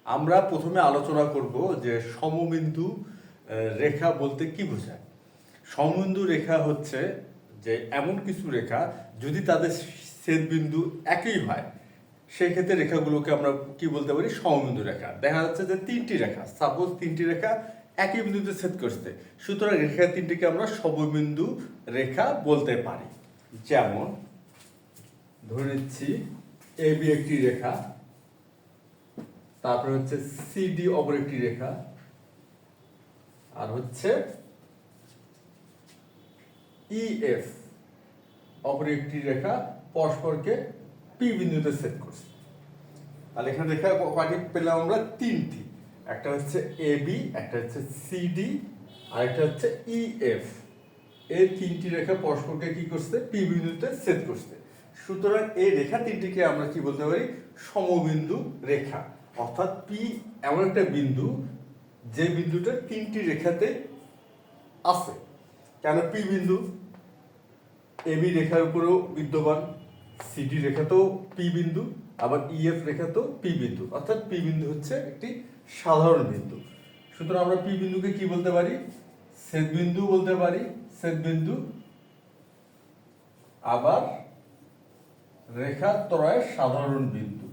আমরা প্রথমে আলোচনা করব যে সমবিন্দু রেখা বলতে কি বোঝায়। সমবিন্দু রেখা হচ্ছে যে এমন কিছু রেখা যদি তাদের ছেদবিন্দু একই হয় সেই ক্ষেত্রে রেখাগুলোকে আমরা কি বলতে পারি, সমবিন্দু রেখা। দেখা যাচ্ছে যে তিনটি রেখা, সাপোজ তিনটি রেখা একই বিন্দুতে ছেদ করছে, সুতরাং রেখা তিনটিকে আমরা সমবিন্দু রেখা বলতে পারি। যেমন ধরে নিচ্ছি এবি একটি রেখা, তারপরে হচ্ছে সিডি অপর একটি রেখা, আর হচ্ছে ইএফ অপর একটি রেখা পরস্পরকে পি বিন্দুতে ছেদ করছে। তাহলে এখানে রেখা কয়টি পেলাম আমরা? তিনটি। একটা হচ্ছে এবি, একটা হচ্ছে সিডি, আর একটা হচ্ছে ইএফ। এই তিনটি রেখা পরস্পরকে কি করছে? পি বিন্দুতে ছেদ করছে। সুতরাং এই রেখা তিনটিকে আমরা কি বলতে পারি? সমবিন্দু রেখা। অর্থাৎ পি এমন একটা বিন্দু যে বিন্দুটা তিনটি রেখাতে আছে। কেন? পি বিন্দু এবি রেখার উপরেও বিদ্যমান, সিডি রেখাতেও পি বিন্দু, আবার ইএফ রেখাতেও পি বিন্দু। অর্থাৎ পি বিন্দু হচ্ছে একটি সাধারণ বিন্দু। সুতরাং আমরা পি বিন্দুকে কি বলতে পারি? ছেদবিন্দু বলতে পারি, ছেদবিন্দু। আবার রেখা ত্রয়ের সাধারণ বিন্দু,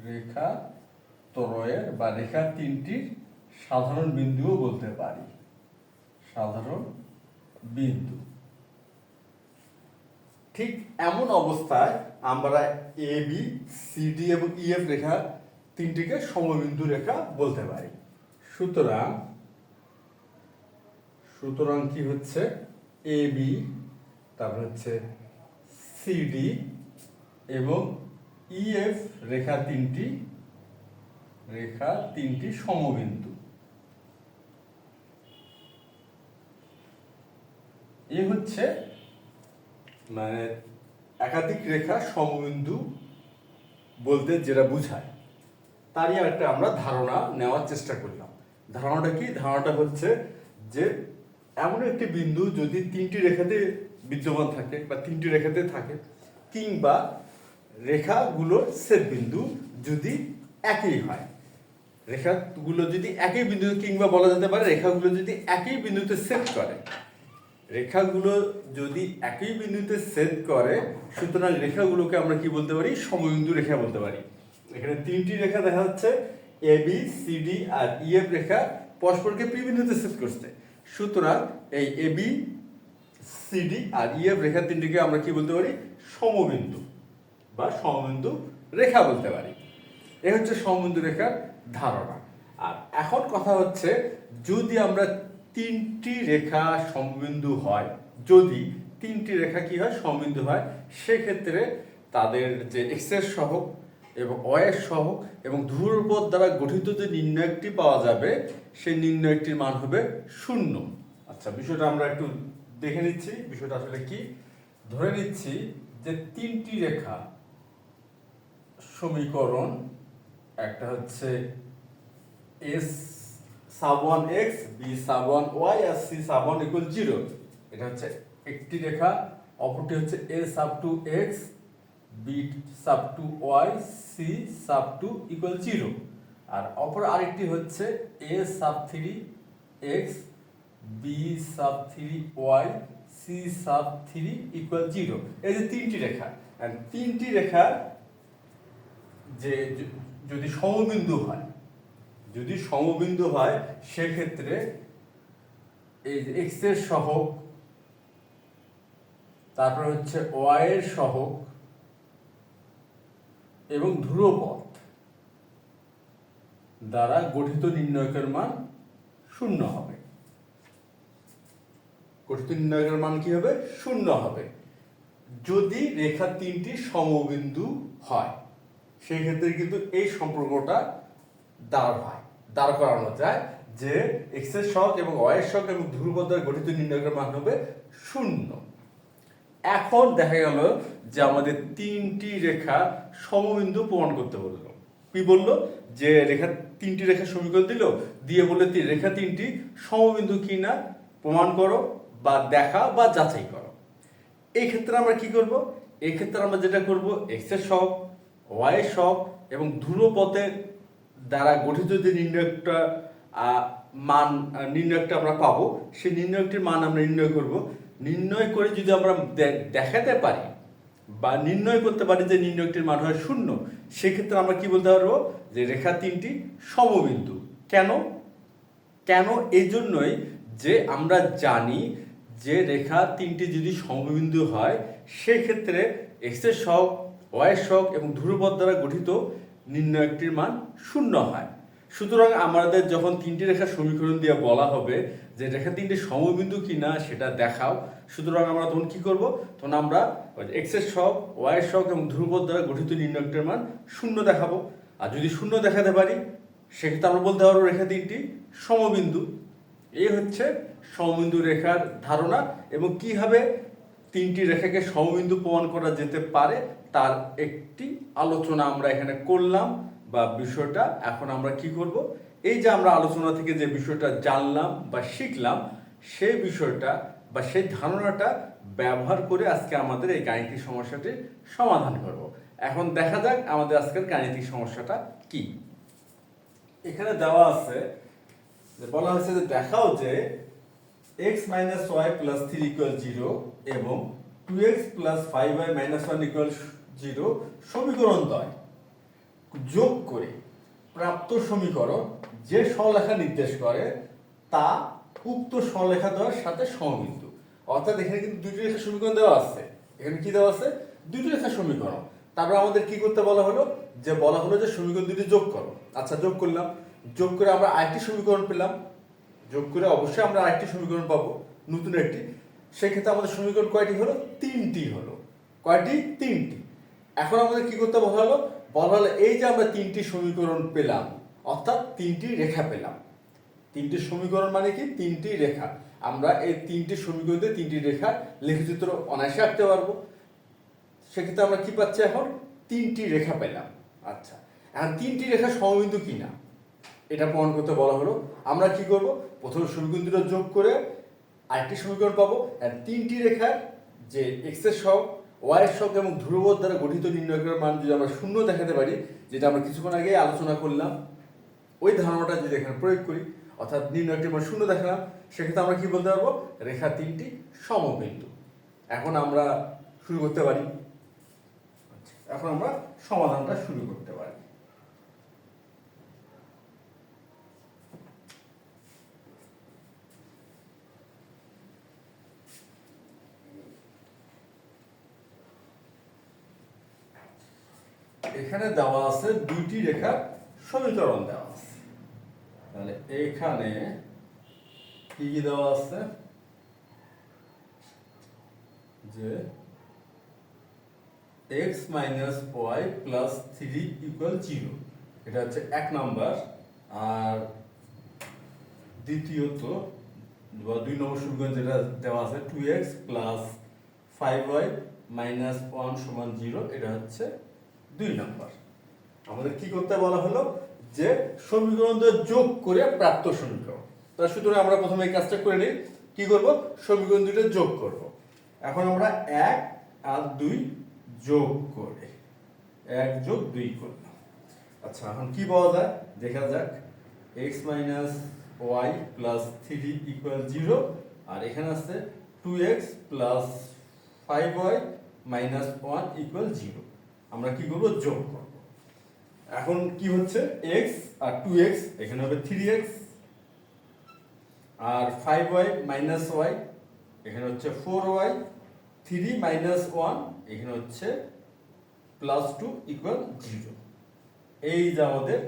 রেখা ত্রয়ের বা রেখা তিনটির সাধারণ বিন্দুও বলতে পারি, সাধারণ বিন্দু। ঠিক এমন অবস্থায় আমরা এ বি সিডি এবং ইএফ রেখা তিনটিকে সমবিন্দু রেখা বলতে পারি। সুতরাং সুতরাং কি হচ্ছে? এ বি, তারপর হচ্ছে সিডি এবং ইএফ রেখা তিনটি সমবিন্দু। এ হচ্ছে মানে একাধিক রেখা সমবিন্দু বলতে যেটা বোঝায়, তারই একটা আমরা ধারণা নেওয়ার চেষ্টা করলাম। ধারণাটা কি? ধারণাটা হচ্ছে যে এমন একটি বিন্দু যদি তিনটি রেখাতে বিদ্যমান থাকে বা তিনটি রেখাতে থাকে, কিংবা রেখাগুলোর ছেদবিন্দু যদি একই হয়, রেখাগুলো যদি একই বিন্দু, কিংবা বলা যেতে পারে রেখাগুলো যদি একই বিন্দুতে ছেদ করে, রেখাগুলো যদি একই বিন্দুতে ছেদ করে, সুতরাং রেখাগুলোকে আমরা কি বলতে পারি? সমবিন্দু রেখা বলতে পারি। এখানে তিনটি রেখা দেখা যাচ্ছে, A B CD R EF রেখা পরস্পরকে পি বিন্দুতে ছেদ করছে। সুতরাং এই A B CD R EF রেখা তিনটিকে আমরা কি বলতে পারি? সমবিন্দু বা সমবিন্দু রেখা বলতে পারি। এ হচ্ছে সমবিন্দু রেখার ধারণা। আর এখন কথা হচ্ছে, যদি আমরা তিনটি রেখা সমবিন্দু হয়, যদি তিনটি রেখা কি হয়? সমবিন্দু হয়, সেক্ষেত্রে তাদের যে এক্স এর সহগ এবং ওয়াই এর সহগ এবং ধ্রুবপদ দ্বারা গঠিত যে নির্ণয়কটি পাওয়া যাবে, সেই নির্ণয়কটির মান হবে 0। আচ্ছা, বিষয়টা আমরা একটু দেখে নিচ্ছি। বিষয়টা আসলে কি? ধরে নিচ্ছি যে তিনটি রেখা সমীকরণ, একটা হচ্ছে S sub one X, B sub one Y আর সি সাব ওয়ান ইকুয়াল 0। এটা হচ্ছে একটি রেখা। অপরটি হচ্ছে A sub two X, B sub two Y, C sub two equal 0। আর অপর আরেকটি হচ্ছে A sub three X, B sub three Y, C sub three equal 0। এই যে তিনটি রেখা, তিনটি রেখা যে যদি সমবিন্দু হয়, যদি সমবিন্দু হয়, সেক্ষেত্রে এই এক্স এর সহগ, তারপর হচ্ছে ওয়াই এর সহগ এবং ধ্রুবপদ দ্বারা গঠিত নির্ণয়কের মান 0 হবে। গঠিত নির্ণয়কের মান কি হবে? 0 হবে। যদি রেখা তিনটি সমবিন্দু হয়, সেই ক্ষেত্রে কিন্তু এই সম্পর্কটা দাঁড় করানো যায় যে এক্স এর সহগ এবং ওয়াই এর সহগ এবং ধ্রুবপদ দ্বারা গঠিত নির্ণয়কের মান হবে 0। এখন দেখা গেল যে আমাদের তিনটি রেখা সমবিন্দু প্রমাণ করতে বললো। কি বললো? যে তিনটি রেখা সমীকরণ দিল, দিয়ে বলে রেখা তিনটি সমবিন্দু কিনা প্রমাণ করো বা দেখা বা যাচাই করো। এই ক্ষেত্রে আমরা কি করব? এই ক্ষেত্রে আমরা যেটা করব, এক্স এর সহগ, ওয়াই এর সহগ এবং ধ্রুবপদের দ্বারা গঠিত যে নির্ণয়কটা মান নির্ণয়কটা আমরা পাবো, সেই নির্ণয়কটির মান আমরা নির্ণয় করব। নির্ণয় করে যদি আমরা দেখাতে পারি বা নির্ণয় করতে পারি যে নির্ণয়কটির মান হয় 0, সেক্ষেত্রে আমরা কি বলতে পারবো যে রেখা তিনটি সমবিন্দু। কেন? এই জন্যই যে আমরা জানি যে রেখা তিনটি যদি সমবিন্দু হয়, সেক্ষেত্রে এক্স এর সহগ, ওয়াই এর সহগ এবং ধ্রুবপদ দ্বারা গঠিত নির্ণয়কটির মান 0 হয়। সুতরাং আমাদের যখন তিনটি রেখার সমীকরণ দিয়ে বলা হবে যে রেখা তিনটি সমবিন্দু কিনা সেটা দেখাও, সুতরাং আমরা তখন কি করব? তখন আমরা এক্স এর সহগ, ওয়াই এর সহগ এবং ধ্রুবপদ দ্বারা গঠিত নির্ণয়কটির মান 0 দেখাবো। আর যদি 0 দেখাতে পারি, সেক্ষেত্রে আমরা বলতে পারবো রেখা তিনটি সমবিন্দু। এই হচ্ছে সমবিন্দু রেখার ধারণা, এবং কিভাবে তিনটি রেখাকে সমবিন্দু প্রমাণ করা যেতে পারে তার একটি আলোচনা আমরা এখানে করলাম, বা বিষয়টা এখন আমরা কি করব, এই যে আমরা আলোচনা থেকে যে বিষয়টা জানলাম বা শিখলাম, সেই বিষয়টা বা সেই ধারণাটা ব্যবহার করে আজকে আমাদের এই গাণিতিক সমস্যাটির সমাধান করব। এখন দেখা যাক আমাদের আজকের গাণিতিক সমস্যাটা কি। এখানে দেওয়া আছে যে বলা হয়েছে যে দেখাও যে x - y + 3 = 0 এবং 2x + 5y - 1 = 0 সমীকরণ দ্বয় যোগ করে প্রাপ্ত সমীকরণ যে সরলরেখা নির্দেশ করে তা উক্ত সরলরেখা দ্বয়ের সাথে সমবিন্দু। অর্থাৎ এখানে কিন্তু দুটি রেখার সমীকরণ দেওয়া আছে। এখানে কি দেওয়া আছে? দুটি রেখার সমীকরণ। তারপর আমাদের কি করতে বলা হলো? যে বলা হলো যে সমীকরণ দুটি যোগ করো। আচ্ছা, যোগ করলাম। যোগ করে আমরা আরেকটি সমীকরণ পেলাম। যোগ করে অবশ্যই আমরা আরেকটি সমীকরণ পাবো, নতুন একটি। সেক্ষেত্রে আমাদের সমীকরণ কয়টি হলো? 3টি হলো। কয়টি? 3টি। এখন আমাদের কি করতে বলা হলো? বলা হলো এই যে আমরা 3টি সমীকরণ পেলাম, অর্থাৎ 3টি রেখা পেলাম। 3টি সমীকরণ মানে কি? 3টি রেখা। আমরা এই 3টি সমীকরণে 3টি রেখা লেখচিত্র অনায়াসে আঁকতে পারবো। সেক্ষেত্রে আমরা কি পাচ্ছি? এখন 3টি রেখা পেলাম। আচ্ছা, এখন 3টি রেখা সমবিন্দু কিনা এটা প্রমাণ করতে বলা হলো। আমরা কি করব? প্রথম সমীকরণ দুটো যোগ করে আরেকটি সমীকরণ পাবো। আর 3টি রেখার যে এক্স এর সহগ, ওয়াই এর সহগ এবং ধ্রুবপদ দ্বারা গঠিত নির্ণয়কের মান যদি আমরা 0 দেখাতে পারি, যেটা আমরা কিছুক্ষণ আগে আলোচনা করলাম, ওই ধারণাটা যদি এখানে প্রয়োগ করি, অর্থাৎ নির্ণয়কের মান 0 দেখালাম, সেক্ষেত্রে আমরা কি বলতে পারবো? রেখা তিনটি সমবিন্দু। এখন আমরা শুরু করতে পারি। এখন আমরা সমাধানটা শুরু করতে পারি। এখানে দেওয়া আছে দুইটি রেখার সমীকরণ দেওয়া আছে। তাহলে এখানে কি কি দেওয়া আছে? যে x - y + 3 = 0, এটা হচ্ছে 1 নাম্বার। আর দ্বিতীয়ত বা 2 নম্বর সমীকরণ যেটা দেওয়া আছে 2x + 5y - 1 = 0, এটা হচ্ছে 2 নাম্বার। আমাদের কি করতে বলা হলো? যে সমীকরণ যোগ করে প্রাপ্ত সমীকরণ। তাহলে সুতরাং আমরা প্রথমে এই কাজটা করে নিই। কি করব? সমীকরণ দুটো যোগ করব। এখন আমরা 1 আর 2 যোগ করে 1 + 2 করলাম। আচ্ছা, এখন কি পাওয়া যায় দেখা যাক। x - y + 3 = 0, আর এখানে আছে 2x + 5y - 1 = 0। আমরা কি করব? যোগ করব। এখন কি হচ্ছে? x আর 2x এখানে হবে 3x, আর 5y - y এখানে হচ্ছে 4y, 3 - 1 এখানে হচ্ছে +2 = 0। এই যে আমাদের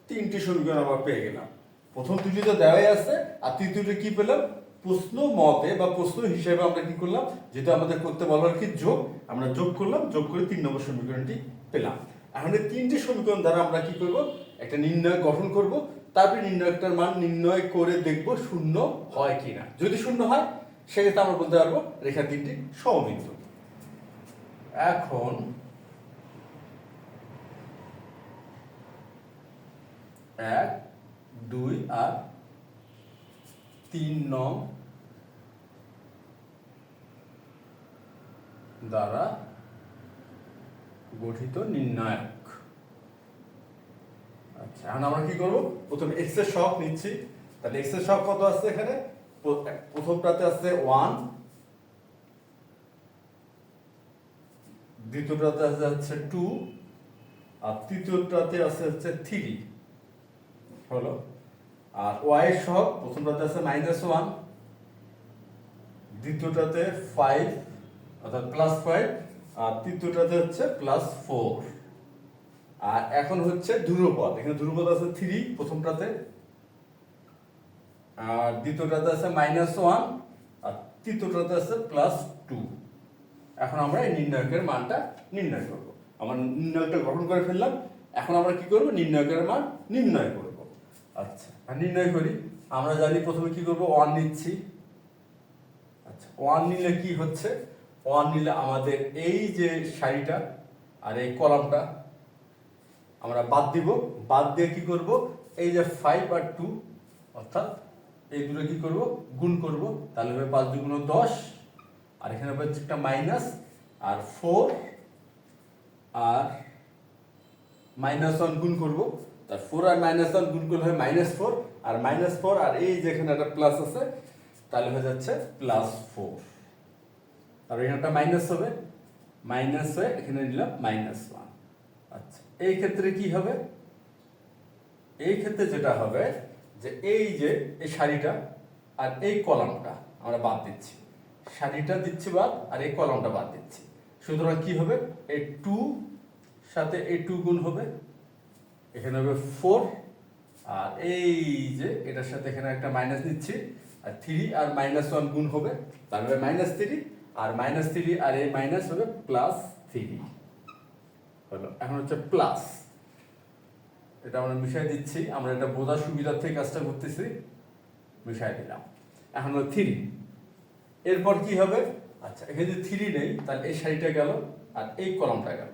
3টি সমীকরণ আমরা পেয়ে গেলাম। প্রথম দুটি তো দেওয়াই আছে, আর তৃতীয়টি কি পেলাম? প্রশ্ন মতে বা প্রশ্ন হিসেবে আমরা কি করলাম? যেটা আমাদের করতে বলা হলো কি যোগ, আমরা যোগ করলাম। যোগ করে 3 নম্বর সমীকরণটি পেলাম। এখন এই 3টি সমীকরণ দ্বারা আমরা কি করব? একটা নির্ণয় গঠন করব। তারপরে নির্ণয়কটার মান নির্ণয় করে দেখব 0 হয় কিনা। যদি 0 হয়, সেক্ষেত্রে আমরা বলতে পারবো রেখা তিনটি সমবিন্দু। এখন 1, 2 আর 3 নং দ্বারা গঠিত নির্ণায়ক। আচ্ছা, এখন আমরা কি করব? প্রথমে x এর সহগ নিচ্ছি। তাহলে x এর সহগ কত আছে এখানে? প্রথমটাতে আছে 1, দ্বিতীয়টাতে আছে হচ্ছে 2, আর তৃতীয়টাতে আছে হচ্ছে 3 হলো। আর y এর সহগ প্রথমটাতে আছে -1, দ্বিতীয়টাতে 5 অর্থাৎ +5, আর তৃতীয়টাতে হচ্ছে +4। আর এখন হচ্ছে ধ্রুবপদ, এখানে ধ্রুবপদ আছে 3 প্রথমটাতে, আর দ্বিতীয়টাতে আছে -1, আর তৃতীয়টাতে আছে +2। এখন আমরা এই নির্ণায়কের মানটা নির্ণয় করব। আমরা নির্ণায়কটা গঠন করে ফেললাম। এখন আমরা কি করব? নির্ণায়কের মান নির্ণয় করব। আচ্ছা, আর নির্ণয় করি। আমরা জানি প্রথমে কি করব? 1 নিচ্ছি। আচ্ছা, 1 নিলে কি হচ্ছে? 1 নিলে আমাদের এই যে সারিটা আর এই কলামটা আমরা বাদ দিব। বাদ দিয়ে কি করব? এই যে 5 আর 2 অর্থাৎ এই দুটো কি করব? গুণ করব। তাহলে হবে 5 × 10, আর এখানে হবে একটা মাইনাস, আর 4 আর -1 গুণ করব। তার 4 আর -1 গুণ করলে হয় -4, আর -4 আর এই যে এখানে একটা প্লাস আছে, তাহলে হয়ে যাচ্ছে +4। আর এখানে একটা মাইনাস হবে, মাইনাস হয়ে এখানে নিলাম -1। আচ্ছা, এই ক্ষেত্রে কি হবে? এই ক্ষেত্রে যেটা হবে যে এই যে এই সারিটা আর এই কলামটা আমরা বাদ দিচ্ছি। সারিটা দিচ্ছি বাদ, আর এই কলামটা বাদ দিচ্ছি। সুতরাং কি হবে? এই 2 সাথে এই 2 গুণ হবে, এখানে হবে 4, আর এই যে এটার সাথে এখানে একটা মাইনাস নিচ্ছি, আর 3 আর -1 গুণ হবে, তাহলে -3, আর -3 আর এই মাইনাস হবে +3 হলো। এখন হচ্ছে প্লাস, এটা আমরা মিশাই দিচ্ছি। আমরা এটা বোঝার সুবিধার থেকে কাজটা করতেছি, মিশাই দিলাম। এখন হলো 3। এরপর কি হবে? আচ্ছা, এখানে যদি 3 নেই, তাহলে এই সারিটা গেল আর এই কলামটা গেল,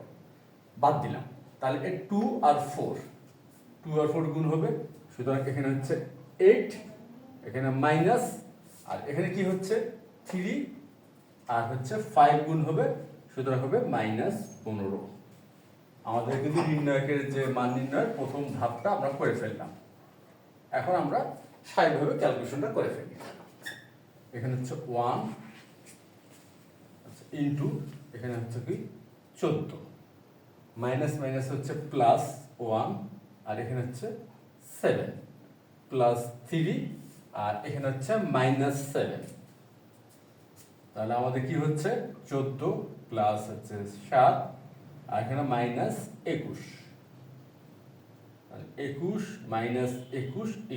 বাদ দিলাম। তাহলে এই 2 আর 4 গুণ হবে। সুতরাং এখানে হচ্ছে 8, এখানে মাইনাস, আর এখানে কি হচ্ছে? 3 আর হচ্ছে 5 গুণ হবে, সুতরাং হবে -15। আমাদের কিন্তু নির্ণায়কের যে মান নির্ণয়ের প্রথম ধাপটা আমরা করে ফেললাম। এখন আমরা স্বাভাবিকভাবে ক্যালকুলেশনটা করে ফেলি। এখানে হচ্ছে 1 ইন্টু এখানে হচ্ছে কি 14, মাইনাস মাইনাস হচ্ছে +1, আর এখানে হচ্ছে 7, +3, আর এখানে হচ্ছে -7। তাহলে আমাদের কি হচ্ছে? 14 প্লাস হচ্ছে 7, আর এখানে -21। 21 - 21 =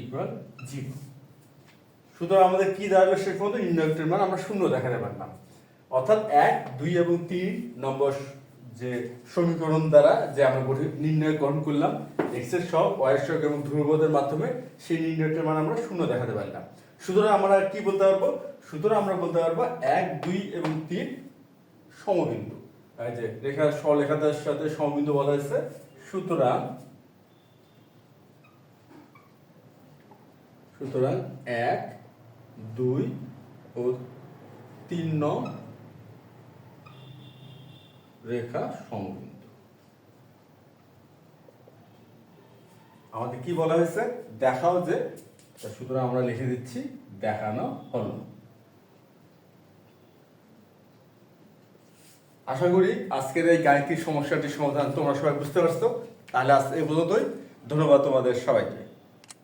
0। সুতরাং আমাদের কি দাঁড়াবে? শেষ পর্যন্ত নির্ণায়কটির মান আমরা 0 দেখাতে পারলাম। অর্থাৎ 1, 2 এবং 3 নম্বর যে সমীকরণ দ্বারা যে আমরা নির্ণয় গ্রহণ করলাম x এর সহগ, y এর সহগ এবং ধ্রুবপদের মাধ্যমে, সেই নির্ণয়টির মান আমরা 0 দেখাতে পারলাম। সুতরাং আমরা কি বলতে পারবো? সুতরাং আমরা বলতে পারবো 1, 2 এবং 3 সমবিন্দু। এই যে রেখার সরলরেখাটার সাথে সমবিন্দু বলা হয়েছে। সুতরাং 1, 2 ও 3 নং রেখা সমবিন্দু। আমাদের কি বলা হয়েছে? দেখাও যে। সুতরাং আমরা লিখে দিচ্ছি দেখানো হলো। আশা করি আজকের এই গাণিতিক সমস্যাটির সমাধান তোমরা সবাই বুঝতে পারছো। তাহলে আজ এই পর্যন্তই। ধন্যবাদ তোমাদের সবাইকে।